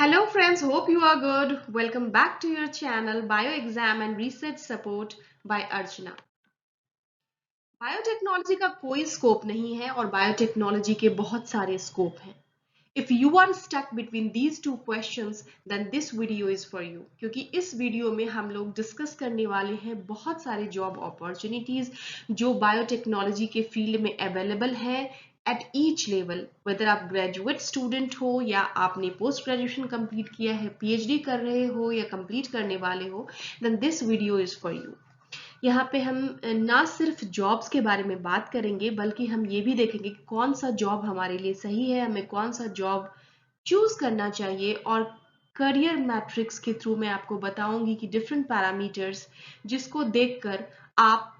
Hello friends, hope you are good. Welcome back to your channel Bioexam and Research Support by Archana. Biotechnology का कोई scope नहीं है और biotechnology के बहुत सारे स्कोप हैं. If you are stuck between these two questions, then this video is for you. क्योंकि इस वीडियो में हम लोग डिस्कस करने वाले हैं बहुत सारे जॉब अपॉर्चुनिटीज जो बायोटेक्नोलॉजी के फील्ड में अवेलेबल है एट ईच लेवल. वेदर आप ग्रेजुएट स्टूडेंट हो या आपने पोस्ट ग्रेजुएशन कंप्लीट किया है, पीएचडी कर रहे हो या कंप्लीट करने वाले हो, then this video is for you. यहाँ पे हम ना सिर्फ जॉब्स के बारे में बात करेंगे बल्कि हम ये भी देखेंगे कि कौन सा जॉब हमारे लिए सही है, हमें कौन सा जॉब चूज करना चाहिए. और करियर मैट्रिक्स के थ्रू मैं आपको बताऊंगी कि डिफरेंट पैरामीटर्स जिसको देखकर आप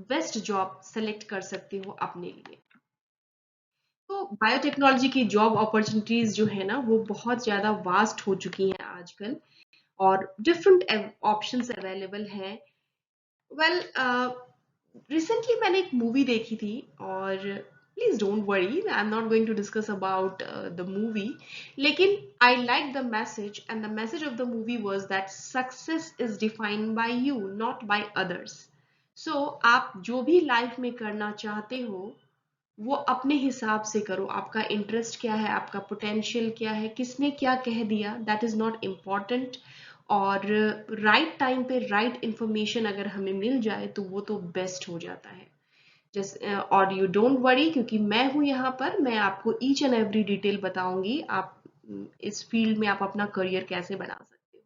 बेस्ट जॉब सेलेक्ट कर सकते हो अपने लिए. तो बायोटेक्नोलॉजी की जॉब अपॉर्चुनिटीज जो है ना वो बहुत ज़्यादा वास्ट हो चुकी हैं आजकल और डिफरेंट ऑप्शंस अवेलेबल हैं. वेल रिसेंटली मैंने एक मूवी देखी थी और please don't worry, I am not going to discuss about the movie, लेकिन I like the message and the message of the movie was that success is defined by you not by others. So आप जो भी life में करना चाहते हो वो अपने हिसाब से करो. आपका इंटरेस्ट क्या है, आपका पोटेंशियल क्या है, किसने क्या कह दिया, दैट इज नॉट इम्पॉर्टेंट. और राइट टाइम पे राइट इंफॉर्मेशन अगर हमें मिल जाए तो वो तो बेस्ट हो जाता है. जैसे और यू डोंट वरी, क्योंकि मैं हूँ यहाँ पर, मैं आपको ईच एंड एवरी डिटेल बताऊंगी आप इस फील्ड में आप अपना करियर कैसे बना सकते हो.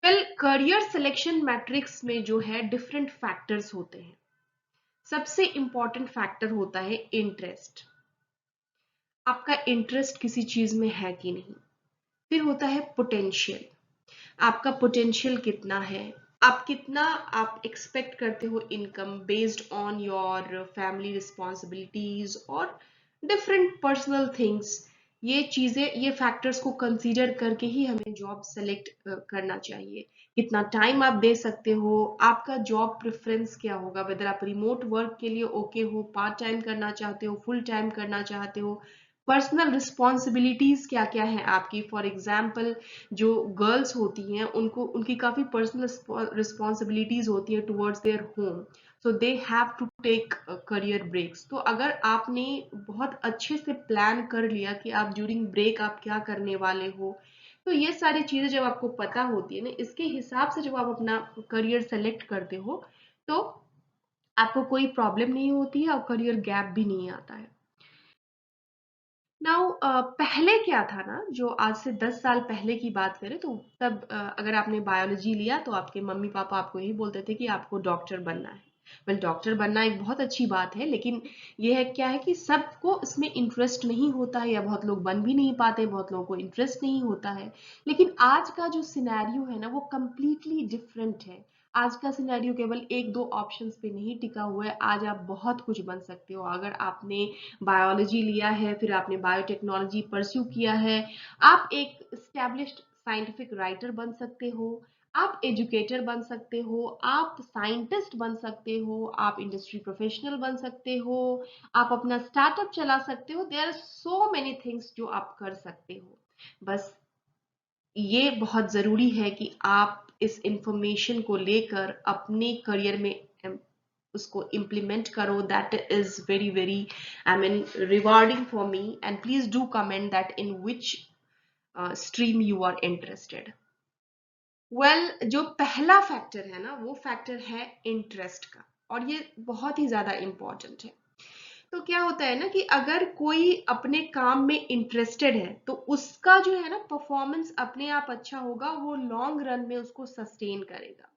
वेल, करियर सिलेक्शन मैट्रिक्स में जो है डिफरेंट फैक्टर्स होते हैं. सबसे इंपॉर्टेंट फैक्टर होता है इंटरेस्ट. आपका इंटरेस्ट किसी चीज में है कि नहीं. फिर होता है पोटेंशियल. आपका पोटेंशियल कितना है, आप कितना आप एक्सपेक्ट करते हो income based on your family responsibilities और डिफरेंट पर्सनल थिंग्स. ये चीजें, ये फैक्टर्स को कंसीडर करके ही हमें जॉब सेलेक्ट करना चाहिए. कितना टाइम आप दे सकते हो, आपका जॉब प्रेफरेंस क्या होगा, वेदर आप रिमोट वर्क के लिए ओके हो, पार्ट टाइम करना चाहते हो, फुल टाइम करना चाहते हो, पर्सनल रिस्पॉन्सिबिलिटीज क्या क्या है आपकी. फॉर एग्जाम्पल जो गर्ल्स होती हैं उनको उनकी काफ़ी पर्सनल रिस्पॉन्सिबिलिटीज होती हैं towards their home. So they have to take career breaks. तो अगर आपने बहुत अच्छे से प्लान कर लिया कि आप ड्यूरिंग ब्रेक आप क्या करने वाले हो, तो ये सारी चीज़ें जब आपको पता होती है ना, इसके हिसाब से जब आप अपना करियर सेलेक्ट करते हो तो आपको कोई प्रॉब्लम नहीं होती है और करियर गैप भी नहीं आता है. नाउ पहले क्या था ना, जो आज से 10 साल पहले की बात करें तो तब अगर आपने बायोलॉजी लिया तो आपके मम्मी पापा आपको यही बोलते थे कि आपको डॉक्टर बनना है. वेल, डॉक्टर बनना एक बहुत अच्छी बात है, लेकिन ये है क्या है कि सबको इसमें इंटरेस्ट नहीं होता है या बहुत लोग बन भी नहीं पाते, बहुत लोगों को इंटरेस्ट नहीं होता है. लेकिन आज का जो सिनेरियो है ना वो कम्प्लीटली डिफरेंट है. आज का सिनेरियो केवल एक दो ऑप्शंस पे नहीं टिका हुआ है. आज आप बहुत कुछ बन सकते हो अगर आपने बायोलॉजी लिया है, फिर आपने बायोटेक्नोलॉजी परस्यू किया है. आप एक स्टैब्लिश्ड साइंटिफिक राइटर बन सकते हो, आप एजुकेटर बन सकते हो, आप साइंटिस्ट बन सकते हो, आप इंडस्ट्री प्रोफेशनल बन सकते हो, आप अपना स्टार्टअप चला सकते हो. There are so many things जो आप कर सकते हो. बस ये बहुत ज़रूरी है कि आप इस इंफॉर्मेशन को लेकर अपने करियर में उसको इम्प्लीमेंट करो. That is very very, I mean, rewarding for me. And please do comment that in which stream you are interested. Well, जो पहला फैक्टर है ना वो फैक्टर है इंटरेस्ट का, और ये बहुत ही ज़्यादा इम्पॉर्टेंट है. तो क्या होता है ना कि अगर कोई अपने काम में इंटरेस्टेड है तो उसका जो है ना परफॉर्मेंस अपने आप अच्छा होगा, वो लॉन्ग रन में उसको सस्टेन करेगा.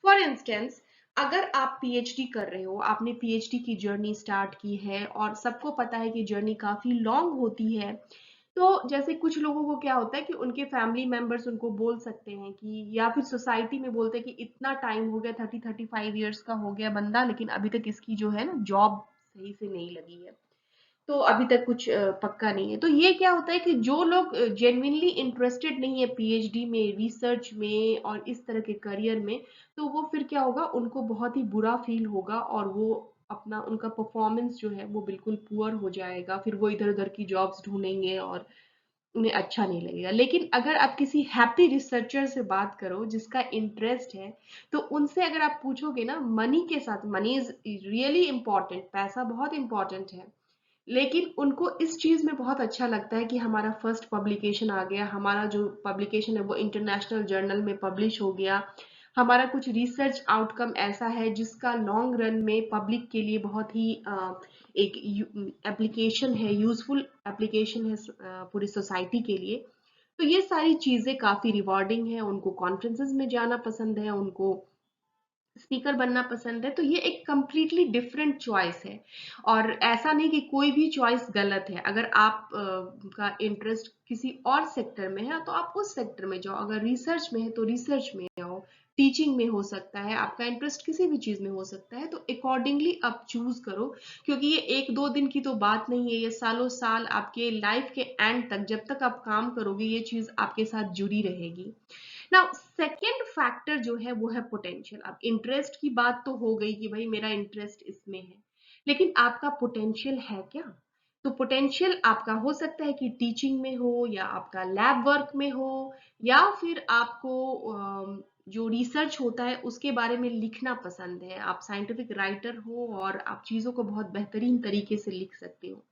फॉर इंस्टेंस, अगर आप पीएचडी कर रहे हो, आपने पीएचडी की जर्नी स्टार्ट की है और सबको पता है कि जर्नी काफी लॉन्ग होती है. तो जैसे कुछ लोगों को क्या होता है कि उनके फैमिली मेंबर्स उनको बोल सकते हैं कि, या फिर सोसाइटी में बोलते हैं कि इतना टाइम हो गया, 30-35 ईयर्स का हो गया बंदा, लेकिन अभी तक इसकी जो है ना जॉब सही से नहीं लगी है, तो अभी तक कुछ पक्का नहीं है. तो ये क्या होता है कि जो लोग जेन्युइनली इंटरेस्टेड नहीं है पीएचडी में, रिसर्च में और इस तरह के करियर में, तो वो फिर क्या होगा, उनको बहुत ही बुरा फील होगा और वो अपना उनका परफॉर्मेंस जो है वो बिल्कुल पुअर हो जाएगा. फिर वो इधर उधर की जॉब्स ढूंढेंगे और उन्हें अच्छा नहीं लगेगा। लेकिन अगर आप किसी हैप्पी रिसर्चर से बात करो जिसका इंटरेस्ट है, तो उनसे अगर आप पूछोगे ना मनी के साथ, मनी इज रियली इंपॉर्टेंट, पैसा बहुत इंपॉर्टेंट है, लेकिन उनको इस चीज में बहुत अच्छा लगता है कि हमारा फर्स्ट पब्लिकेशन आ गया, हमारा जो पब्लिकेशन है वो इंटरनेशनल जर्नल में पब्लिश हो गया, हमारा कुछ रिसर्च आउटकम ऐसा है जिसका लॉन्ग रन में पब्लिक के लिए बहुत ही एक एप्लीकेशन है, यूजफुल एप्लीकेशन है पूरी सोसाइटी के लिए। तो ये सारी चीजें काफी रिवॉर्डिंग है, उनको कॉन्फ्रेंसेस में जाना पसंद है, उनको स्पीकर बनना पसंद है। तो ये एक कंप्लीटली डिफरेंट चॉइस है, और ऐसा नहीं कि कोई भी चॉइस गलत है। अगर आप का इंटरेस्ट किसी और सेक्टर में है तो आप उस सेक्टर में जाओ, अगर रिसर्च में है तो रिसर्च में आओ, टीचिंग में हो सकता है, आपका इंटरेस्ट किसी भी चीज में हो सकता है, तो अकॉर्डिंगली आप चूज करो। क्योंकि ये एक दो दिन की तो बात नहीं है, ये सालों साल आपके लाइफ के एंड तक जब तक आप काम करोगे ये चीज आपके साथ जुड़ी रहेगी। नाउ सेकेंड फैक्टर जो है वो है पोटेंशियल। अब इंटरेस्ट की बात तो हो गई कि भाई मेरा इंटरेस्ट इसमें है, लेकिन आपका पोटेंशियल है क्या? तो पोटेंशियल आपका हो सकता है कि टीचिंग में हो, या आपका लैब वर्क में हो, या फिर आपको जो रिसर्च होता है उसके बारे में लिखना पसंद है, आप साइंटिफिक राइटर हो और आप चीजों को बहुत बेहतरीन तरीके से लिख सकते हो।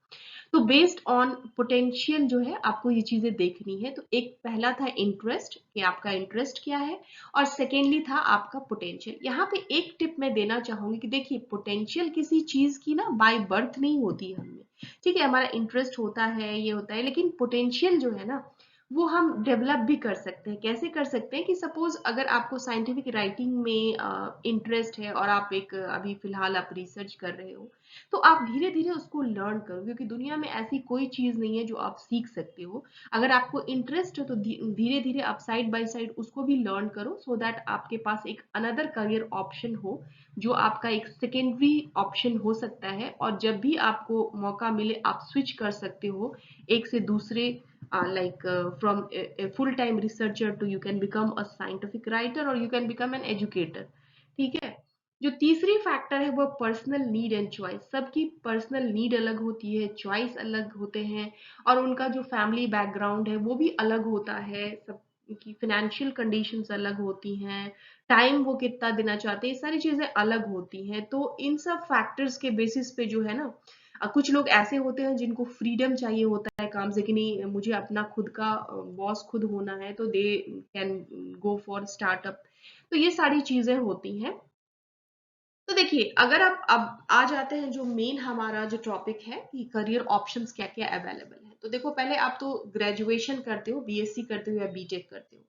तो बेस्ड ऑन पोटेंशियल जो है आपको ये चीजें देखनी है। तो एक पहला था इंटरेस्ट, कि आपका इंटरेस्ट क्या है, और सेकेंडली था आपका पोटेंशियल। यहाँ पे एक टिप मैं देना चाहूंगी कि देखिए, पोटेंशियल किसी चीज की ना बाय बर्थ नहीं होती है हमें, ठीक है, हमारा इंटरेस्ट होता है, ये होता है, लेकिन पोटेंशियल जो है ना वो हम डेवलप भी कर सकते हैं। कैसे कर सकते हैं कि सपोज अगर आपको साइंटिफिक राइटिंग में इंटरेस्ट है और आप एक अभी फिलहाल आप रिसर्च कर रहे हो, तो आप धीरे धीरे उसको लर्न करो, क्योंकि दुनिया में ऐसी कोई चीज नहीं है जो आप सीख सकते हो। अगर आपको इंटरेस्ट है तो धीरे धीरे आप साइड बाय साइड उसको भी लर्न करो, सो दैट आपके पास एक अनदर करियर ऑप्शन हो, जो आपका एक सेकेंडरी ऑप्शन हो सकता है, और जब भी आपको मौका मिले आप स्विच कर सकते हो एक से दूसरे, like from a full-time researcher to you can become a scientific writer or you can become an educator। ठीक है। जो तीसरी फैक्टर है वो पर्सनल नीड एंड चॉइस। सबकी पर्सनल नीड अलग होती है, चॉइस अलग होते हैं, और उनका जो फैमिली बैकग्राउंड है वो भी अलग होता है, सब की फाइनेंशियल कंडीशंस अलग होती हैं, टाइम वो कितना देना चाहते हैं, ये सारी चीजें अलग होती हैं। तो इन सब फैक्टर्स के बेसिस पे जो है ना, कुछ लोग ऐसे होते हैं जिनको फ्रीडम चाहिए होता है काम से, कि नहीं मुझे अपना खुद का बॉस खुद होना है, तो they can go for startup. तो ये सारी चीजें होती हैं। तो देखिए, अगर आप अब आ जाते हैं जो मेन हमारा जो टॉपिक है कि करियर ऑप्शंस क्या क्या अवेलेबल है। तो देखो, पहले आप तो ग्रेजुएशन करते हो, बीएससी करते हो या बीटेक करते हो,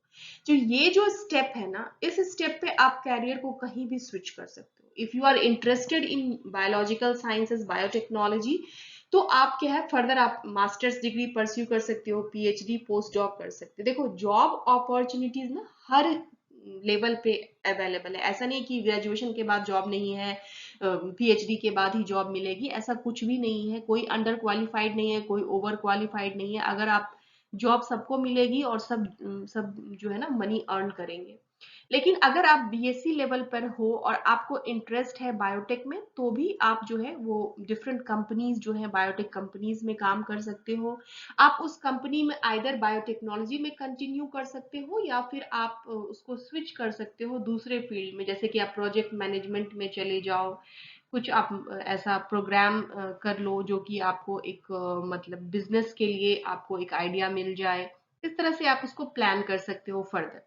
जो ये जो स्टेप है ना, इस स्टेप पे आप कैरियर को कहीं भी स्विच कर सकते हो। If you are interested in biological sciences, biotechnology, तो आप क्या है, फर्दर आप मास्टर्स डिग्री परस्यू कर सकते हो, पीएचडी पोस्ट डॉक कर सकते हो। देखो, जॉब अपॉर्चुनिटीज ना हर लेवल पे अवेलेबल है। ऐसा नहीं कि ग्रेजुएशन के बाद जॉब नहीं है, पीएचडी के बाद ही जॉब मिलेगी, ऐसा कुछ भी नहीं है। कोई अंडर क्वालिफाइड नहीं है, कोई ओवर क्वालिफाइड नहीं है। अगर आप जॉब सबको मिलेगी, और सब जो है ना मनी अर्न करेंगे। लेकिन अगर आप बीएससी लेवल पर हो और आपको इंटरेस्ट है बायोटेक में, तो भी आप जो है वो डिफरेंट कंपनीज जो है बायोटेक कंपनीज में काम कर सकते हो। आप उस कंपनी में आइदर बायोटेक्नोलॉजी में कंटिन्यू कर सकते हो, या फिर आप उसको स्विच कर सकते हो दूसरे फील्ड में, जैसे कि आप प्रोजेक्ट मैनेजमेंट में चले जाओ, कुछ आप ऐसा प्रोग्राम कर लो जो कि आपको एक मतलब बिजनेस के लिए आपको एक आइडिया मिल जाए। इस तरह से आप उसको प्लान कर सकते हो फर्दर।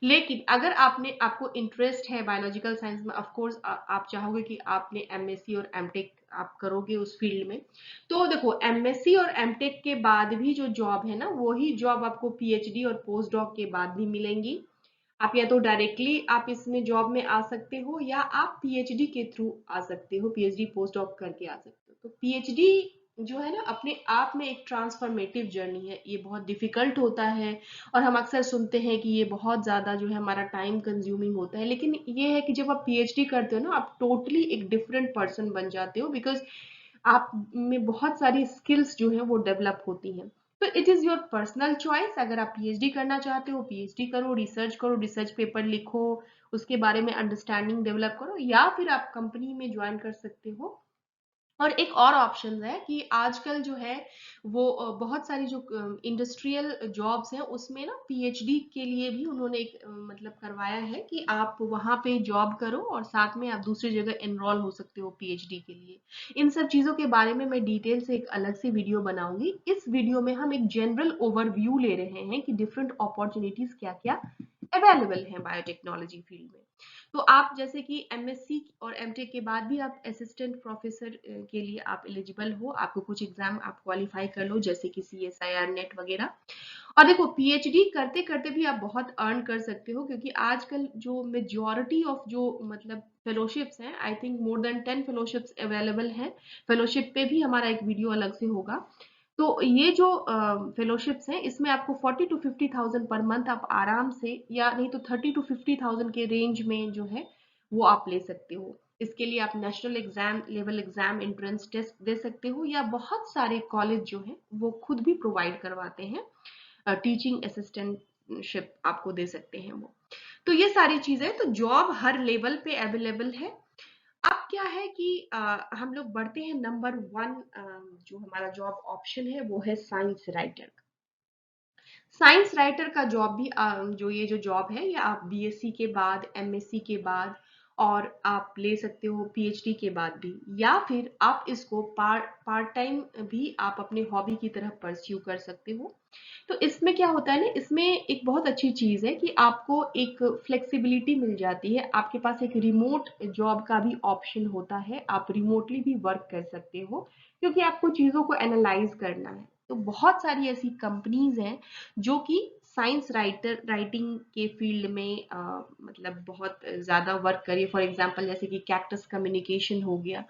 लेकिन अगर आपको इंटरेस्ट है बायोलॉजिकल साइंस में, ऑफ कोर्स आप चाहोगे कि आपने एमएससी और एमटेक आप करोगे उस फील्ड में, तो देखो, एमएससी और एमटेक के बाद भी जो जॉब है ना, वही जॉब आपको पीएचडी और पोस्ट डॉक के बाद भी मिलेंगी। आप या तो डायरेक्टली आप इसमें जॉब में आ सकते हो, या आप पीएचडी के थ्रू आ सकते हो, पीएचडी पोस्ट डॉक करके आ सकते हो। तो पीएचडी जो है ना, अपने आप में एक ट्रांसफॉर्मेटिव जर्नी है। ये बहुत डिफिकल्ट होता है, और हम अक्सर सुनते हैं कि ये बहुत ज्यादा जो है हमारा टाइम कंज्यूमिंग होता है, लेकिन ये है कि जब आप पीएचडी करते हो ना, आप टोटली एक डिफरेंट पर्सन बन जाते हो, बिकॉज आप में बहुत सारी स्किल्स जो है वो डेवलप होती हैं। तो it is your personal choice. अगर आप पीएचडी करना चाहते हो, पीएचडी करो, रिसर्च पेपर लिखो, उसके बारे में अंडरस्टैंडिंग डेवलप करो, या फिर आप कंपनी में ज्वाइन कर सकते हो और एक और ऑप्शन है कि आजकल जो है वो बहुत सारी जो इंडस्ट्रियल जॉब्स हैं उसमें ना पीएचडी के लिए भी उन्होंने एक मतलब करवाया है कि आप वहाँ पे जॉब करो और साथ में आप दूसरी जगह एनरोल हो सकते हो पीएचडी के लिए। इन सब चीज़ों के बारे में मैं डिटेल से एक अलग से वीडियो बनाऊंगी। इस वीडियो में हम एक जनरल ओवरव्यू ले रहे हैं कि डिफरेंट अपॉर्चुनिटीज क्या क्या अवेलेबल हैं बायोटेक्नोलॉजी फील्ड में। तो आप जैसे कि एमएससी और एमटेक के बाद भी आप असिस्टेंट प्रोफेसर के लिए आप एलिजिबल हो, आपको कुछ एग्जाम आप क्वालिफाई कर लो जैसे कि सीएसआईआर नेट वगैरह। और देखो पीएचडी करते करते भी आप बहुत अर्न कर सकते हो, क्योंकि आजकल जो मेजॉरिटी ऑफ जो मतलब फेलोशिप्स हैं, I think more than 10 fellowships available हैं। फेलोशिप पे भी हमारा एक वीडियो अलग से होगा। तो ये जो फेलोशिप्स हैं इसमें आपको 40 to 50,000 पर मंथ आप आराम से, या नहीं तो 30 to 50,000 के रेंज में जो है वो आप ले सकते हो। इसके लिए आप national exam level exam entrance test दे सकते हो, या बहुत सारे कॉलेज जो हैं वो खुद भी प्रोवाइड करवाते हैं टीचिंग असिस्टेंटशिप आपको दे सकते हैं वो। तो ये सारी चीजें, तो जॉब हर लेवल पे अवेलेबल है। अब क्या है कि हम लोग बढ़ते हैं नंबर 1। जो हमारा जॉब ऑप्शन है वो है साइंस राइटर। साइंस राइटर का जॉब भी जो ये जो जॉब है ये आप बीएससी के बाद, एमएससी के बाद, और आप ले सकते हो पीएचडी के बाद भी, या फिर आप इसको पार्ट टाइम भी आप अपने हॉबी की तरह परस्यू कर सकते हो। तो इसमें क्या होता है ना, इसमें एक बहुत अच्छी चीज है कि आपको एक फ्लेक्सिबिलिटी मिल जाती है, आपके पास एक रिमोट जॉब का भी ऑप्शन होता है, आप रिमोटली भी वर्क कर सकते हो, क्योंकि आपको चीजों को एनालाइज करना है। तो बहुत सारी ऐसी कंपनीज हैं जो कि साइंस राइटिंग के फील्ड में मतलब बहुत ज्यादा वर्क करिए। फॉर एग्जांपल जैसे कि कैक्टस कम्युनिकेशन हो गया,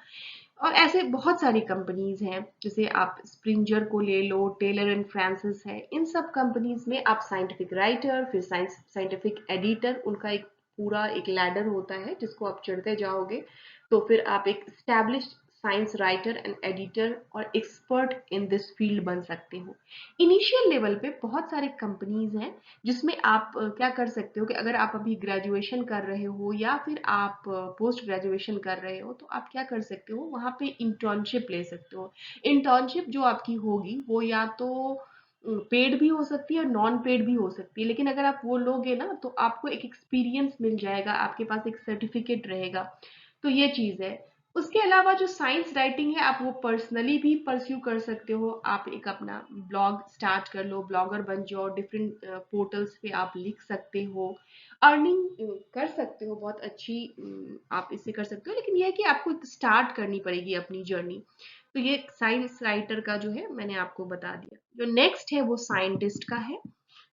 और ऐसे बहुत सारी कंपनीज हैं, जैसे आप स्प्रिंजर को ले लो, टेलर एंड फ्रांसिस है। इन सब कंपनीज में आप साइंटिफिक राइटर, फिर साइंटिफिक एडिटर, उनका एक पूरा एक लैडर होता है जिसको आप चढ़ते जाओगे, तो फिर आप एक established science writer and editor और एक्सपर्ट इन दिस फील्ड बन सकते हो। इनिशियल लेवल पे बहुत सारे कंपनीज हैं जिसमें आप क्या कर सकते हो कि अगर आप अभी ग्रेजुएशन कर रहे हो या फिर आप पोस्ट ग्रेजुएशन कर रहे हो, तो आप क्या कर सकते हो, वहां पे इंटर्नशिप ले सकते हो। इंटर्नशिप जो आपकी होगी वो या तो पेड भी हो सकती है और नॉन पेड भी हो सकती है, लेकिन अगर आप वो लोगे ना तो आपको एक एक्सपीरियंस मिल जाएगा, आपके पास एक सर्टिफिकेट रहेगा। तो ये चीज है। उसके अलावा जो साइंस राइटिंग है आप वो पर्सनली भी परस्यू कर सकते हो। आप एक अपना ब्लॉग स्टार्ट कर लो, ब्लॉगर बन जाओ, डिफरेंट पोर्टल्स पे आप लिख सकते हो, अर्निंग कर सकते हो बहुत अच्छी। आप इससे कर सकते हो, लेकिन यह है कि आपको स्टार्ट करनी पड़ेगी अपनी जर्नी। तो ये साइंस राइटर का जो है मैंने आपको बता दिया। जो नेक्स्ट है वो साइंटिस्ट का है।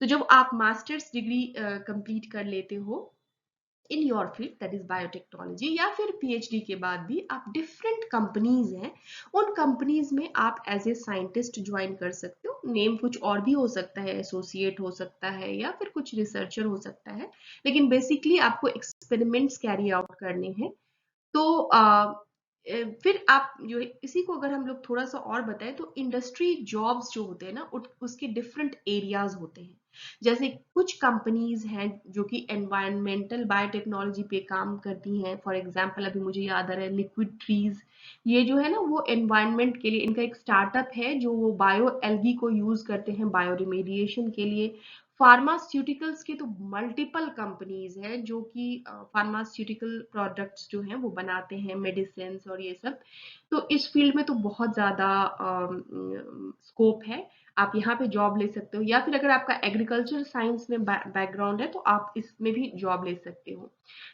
तो जब आप मास्टर्स डिग्री कंप्लीट कर लेते हो in your field, that is biotechnology, या फिर पीएचडी के बाद भी आप डिफरेंट कंपनीज हैं, उन कंपनीज में आप एज ए साइंटिस्ट ज्वाइन कर सकते हो। नेम कुछ और भी हो सकता है, एसोसिएट हो सकता है या फिर कुछ रिसर्चर हो सकता है, लेकिन बेसिकली आपको एक्सपेरिमेंट्स कैरी आउट करने हैं। तो फिर आप जो इसी को अगर हम लोग थोड़ा सा और बताएं तो इंडस्ट्री जॉब्स जो होते हैं ना उसके डिफरेंट एरियाज होते हैं। जैसे कुछ कंपनीज हैं जो कि एनवायरमेंटल बायोटेक्नोलॉजी पे काम करती हैं। फॉर एग्जांपल अभी मुझे याद आ रहा है लिक्विड ट्रीज, ये जो है ना वो एनवायरनमेंट के लिए इनका एक स्टार्टअप है जो वो बायो एल्गी को यूज करते हैं बायो रिमेडिएशन के लिए। फार्मास्यूटिकल्स के तो मल्टीपल कंपनीज हैं जो कि फार्मास्यूटिकल प्रोडक्ट्स जो हैं वो बनाते हैं, मेडिसिन और ये सब। तो इस फील्ड में तो बहुत ज्यादा स्कोप है, आप यहाँ पे जॉब ले सकते हो। या फिर अगर आपका एग्रीकल्चर साइंस में बैकग्राउंड है तो आप इसमें भी जॉब ले सकते हो।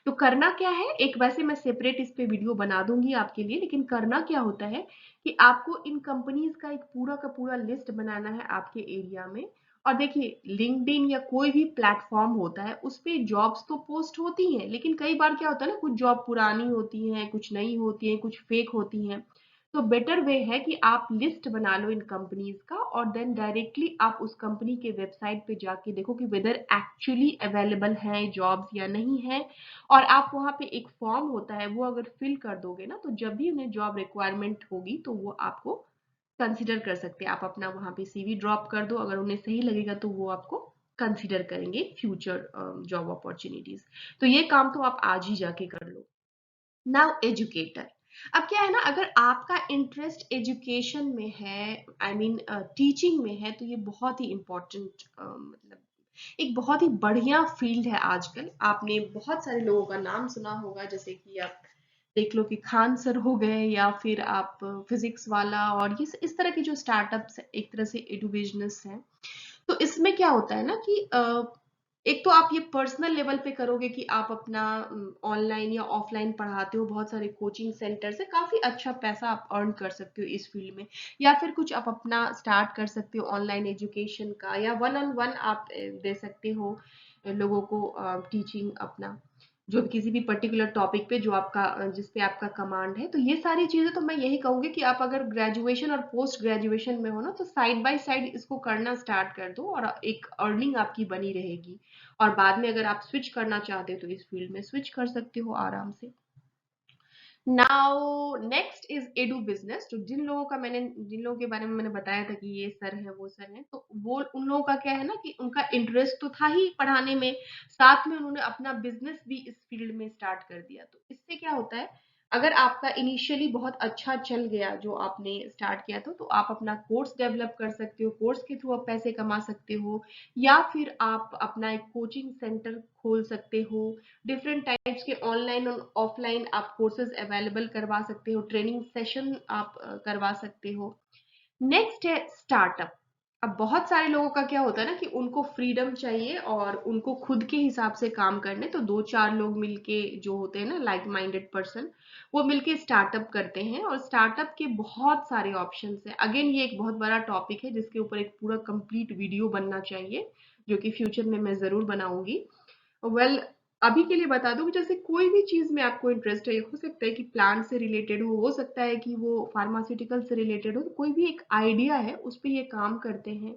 तो करना क्या है, एक वैसे मैं सेपरेट इस पे वीडियो बना दूंगी आपके लिए, लेकिन करना क्या होता है कि आपको इन कंपनीज का एक पूरा का पूरा लिस्ट बनाना है आपके एरिया में। और देखिए लिंक्डइन या कोई भी प्लेटफॉर्म होता है उस पे जॉब्स तो पोस्ट होती हैं, लेकिन कई बार क्या होता है ना, कुछ जॉब पुरानी होती हैं, कुछ नई होती हैं, कुछ फेक होती हैं। तो बेटर वे है कि आप लिस्ट बना लो इन कंपनीज का, और देन डायरेक्टली आप उस कंपनी के वेबसाइट पे जाके देखो कि वेदर एक्चुअली अवेलेबल है जॉब्स या नहीं है। और आप वहां पे एक फॉर्म होता है वो अगर फिल कर दोगे ना, तो जब भी उन्हें जॉब रिक्वायरमेंट होगी तो वो आपको कंसिडर कर सकते हैं। आप अपना वहां पे सीवी ड्रॉप कर दो, अगर उन्हें सही लगेगा तो वो आपको कंसिडर करेंगे फ्यूचर जॉब अपॉर्चुनिटीज। तो ये काम तो आप आज ही जाके कर लो। नाउ एजुकेटर, अब क्या है ना, अगर आपका इंटरेस्ट एजुकेशन में है, आई मीन टीचिंग में है, तो ये बहुत ही इम्पोर्टेंट, मतलब एक बहुत ही बढ़िया फील्ड है आजकल। आपने बहुत सारे लोगों का नाम सुना होगा, जैसे कि आप देख लो कि खान सर हो गए, या फिर आप फिजिक्स वाला, और ये इस तरह के जो स्टार्टअप्स एक तरह से एडु बिजनेस है। तो इसमें क्या होता है ना कि एक तो आप ये पर्सनल लेवल पे करोगे कि आप अपना ऑनलाइन या ऑफलाइन पढ़ाते हो, बहुत सारे कोचिंग सेंटर से काफी अच्छा पैसा आप अर्न कर सकते हो इस फील्ड में। या फिर कुछ आप अपना स्टार्ट कर सकते हो ऑनलाइन एजुकेशन का, या वन ऑन वन आप दे सकते हो लोगों को टीचिंग अपना, जो भी किसी भी पर्टिकुलर टॉपिक पे जो आपका जिस पे आपका कमांड है। तो ये सारी चीजें तो मैं यही कहूंगी कि आप अगर ग्रेजुएशन और पोस्ट ग्रेजुएशन में हो ना, तो साइड बाय साइड इसको करना स्टार्ट कर दो, और एक अर्निंग आपकी बनी रहेगी। और बाद में अगर आप स्विच करना चाहते हो तो इस फील्ड में स्विच कर सकते हो आराम से। Now next is edu business. तो जिन लोगों के बारे में मैंने बताया था कि ये सर है वो सर है, तो वो उन लोगों का क्या है ना कि उनका इंटरेस्ट तो था ही पढ़ाने में, साथ में उन्होंने अपना बिजनेस भी इस फील्ड में स्टार्ट कर दिया। तो इससे क्या होता है, अगर आपका इनिशियली बहुत अच्छा चल गया जो आपने स्टार्ट किया था, तो आप अपना कोर्स डेवलप कर सकते हो, कोर्स के थ्रू आप पैसे कमा सकते हो, या फिर आप अपना एक कोचिंग सेंटर खोल सकते हो। डिफरेंट टाइप्स के ऑनलाइन और ऑफलाइन आप कोर्सेज अवेलेबल करवा सकते हो, ट्रेनिंग सेशन आप करवा सकते हो। नेक्स्ट है स्टार्टअप। अब बहुत सारे लोगों का क्या होता है ना कि उनको फ्रीडम चाहिए और उनको खुद के हिसाब से काम करने, तो दो चार लोग मिलके जो होते हैं ना, लाइक माइंडेड पर्सन, वो मिलके स्टार्टअप करते हैं। और स्टार्टअप के बहुत सारे ऑप्शंस हैं। अगेन ये एक बहुत बड़ा टॉपिक है जिसके ऊपर एक पूरा कंप्लीट वीडियो बनना चाहिए, जो कि फ्यूचर में मैं जरूर बनाऊंगी। वेल, अभी के लिए बता दूं कि जैसे कोई भी चीज में आपको इंटरेस्ट है, हो सकता है कि प्लांट से रिलेटेड हो सकता है कि वो फार्मास्यूटिकल से रिलेटेड हो, तो कोई भी एक आइडिया है उस पे ये काम करते हैं।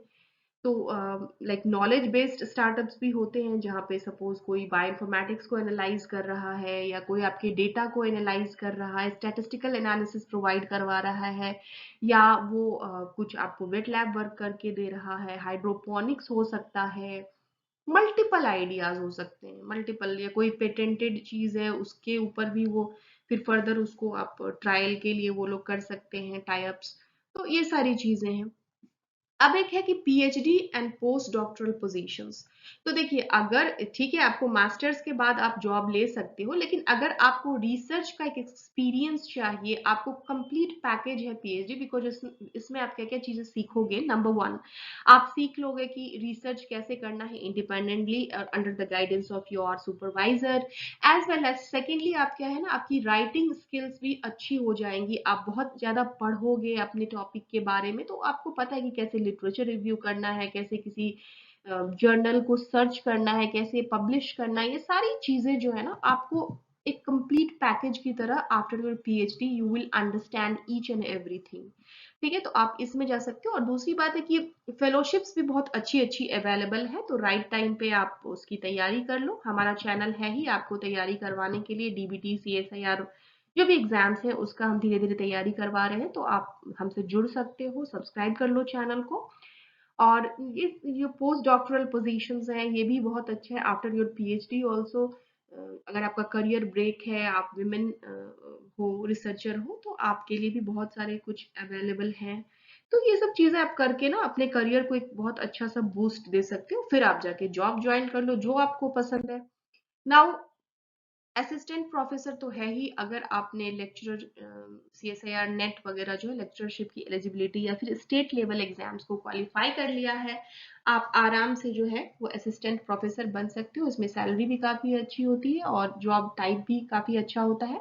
तो लाइक नॉलेज बेस्ड स्टार्टअप्स भी होते हैं, जहाँ पे सपोज कोई बायोइन्फॉर्मेटिक्स को एनालाइज कर रहा है, या कोई आपके डेटा को एनालाइज कर रहा है, स्टैटिस्टिकल एनालिसिस प्रोवाइड करवा रहा है, या वो कुछ आपको वेट लैब वर्क करके दे रहा है, हाइड्रोपोनिक्स हो सकता है, मल्टीपल आइडियाज हो सकते हैं, मल्टीपल, या कोई पेटेंटेड चीज है उसके ऊपर भी वो फिर फर्दर उसको आप ट्रायल के लिए वो लोग कर सकते हैं टाई अप्स। तो ये सारी चीजें हैं। अब एक है कि PhD and post doctoral positions. तो देखिए, अगर ठीक है आपको मास्टर्स के बाद आप जॉब ले सकते हो, लेकिन अगर आपको रिसर्च का एक एक्सपीरियंस चाहिए, आपको कंप्लीट पैकेज है पीएचडी, बिकॉज इसमें आप क्या क्या चीजें सीखोगे। नंबर वन, आप सीख लोगे कि रिसर्च कैसे करना है independently under the guidance of your supervisor, as well as secondly आप क्या है ना, आपकी राइटिंग स्किल्स भी अच्छी हो जाएंगी। आप बहुत ज्यादा पढ़ोगे अपने टॉपिक के बारे में, तो आपको पता है कि कैसे लिटरेचर रिव्यू करना है, कैसे किसी जर्नल को सर्च करना है, कैसे पब्लिश करना है। ये सारी चीजें जो है ना, आपको एक कंप्लीट पैकेज की तरह after your PhD you will understand each and everything. ठीक है, तो आप इसमें जा सकते हो। और दूसरी बात है कि फेलोशिप्स भी बहुत अच्छी अच्छी अवेलेबल है, तो राइट टाइम पे आप उसकी तैयारी कर लो। हमारा चैनल है ही आपको तैयारी करवाने के लिए, डीबीटी, सीएसआईआर, जो भी एग्जाम्स हैं उसका हम धीरे धीरे तैयारी करवा रहे हैं। तो आप हमसे जुड़ सकते हो, सब्सक्राइब कर लो चैनल को। और ये जो पोस्ट डॉक्टरल पोजीशंस हैं ये भी बहुत अच्छा है आफ्टर योर पीएचडी ऑल्सो। अगर आपका करियर ब्रेक है, आप विमेन हो, रिसर्चर हो, तो आपके लिए भी बहुत सारे कुछ अवेलेबल हैं। तो ये सब चीजें आप करके ना अपने करियर को एक बहुत अच्छा सा बूस्ट दे सकते हो, फिर आप जाके जॉब ज्वाइन कर लो जो आपको पसंद है। नाउ असिस्टेंट प्रोफेसर तो है ही। अगर आपने लेक्चरर, सीएसआईआर नेट वगैरह जो है लेक्चरशिप की एलिजिबिलिटी, या फिर स्टेट लेवल एग्जाम्स को क्वालिफाई कर लिया है, आप आराम से जो है वो असिस्टेंट प्रोफेसर बन सकते हो। इसमें सैलरी भी काफी अच्छी होती है और जॉब टाइप भी काफी अच्छा होता है।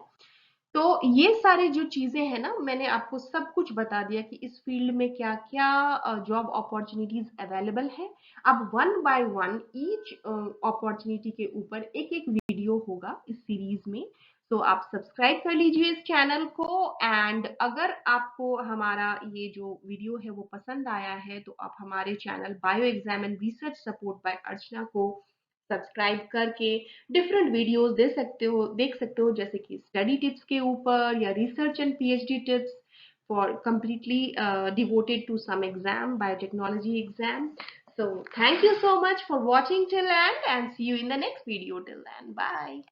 तो ये सारे जो चीजें हैं ना, मैंने आपको सब कुछ बता दिया कि इस फील्ड में क्या क्या जॉब अपॉर्चुनिटीज अवेलेबल है। अब one by one each opportunity के ऊपर एक एक वीडियो होगा इस सीरीज में। तो आप सब्सक्राइब कर लीजिए इस चैनल को। एंड अगर आपको हमारा ये जो वीडियो है वो पसंद आया है, तो आप हमारे channel bio exam and research support by Archana को सब्सक्राइब करके डिफरेंट वीडियोस देख सकते हो, जैसे कि स्टडी टिप्स के ऊपर, या research and PhD tips for completely devoted to some exam, biotechnology exam. So thank you so much for watching till end, and see you in the next video. Till then, bye.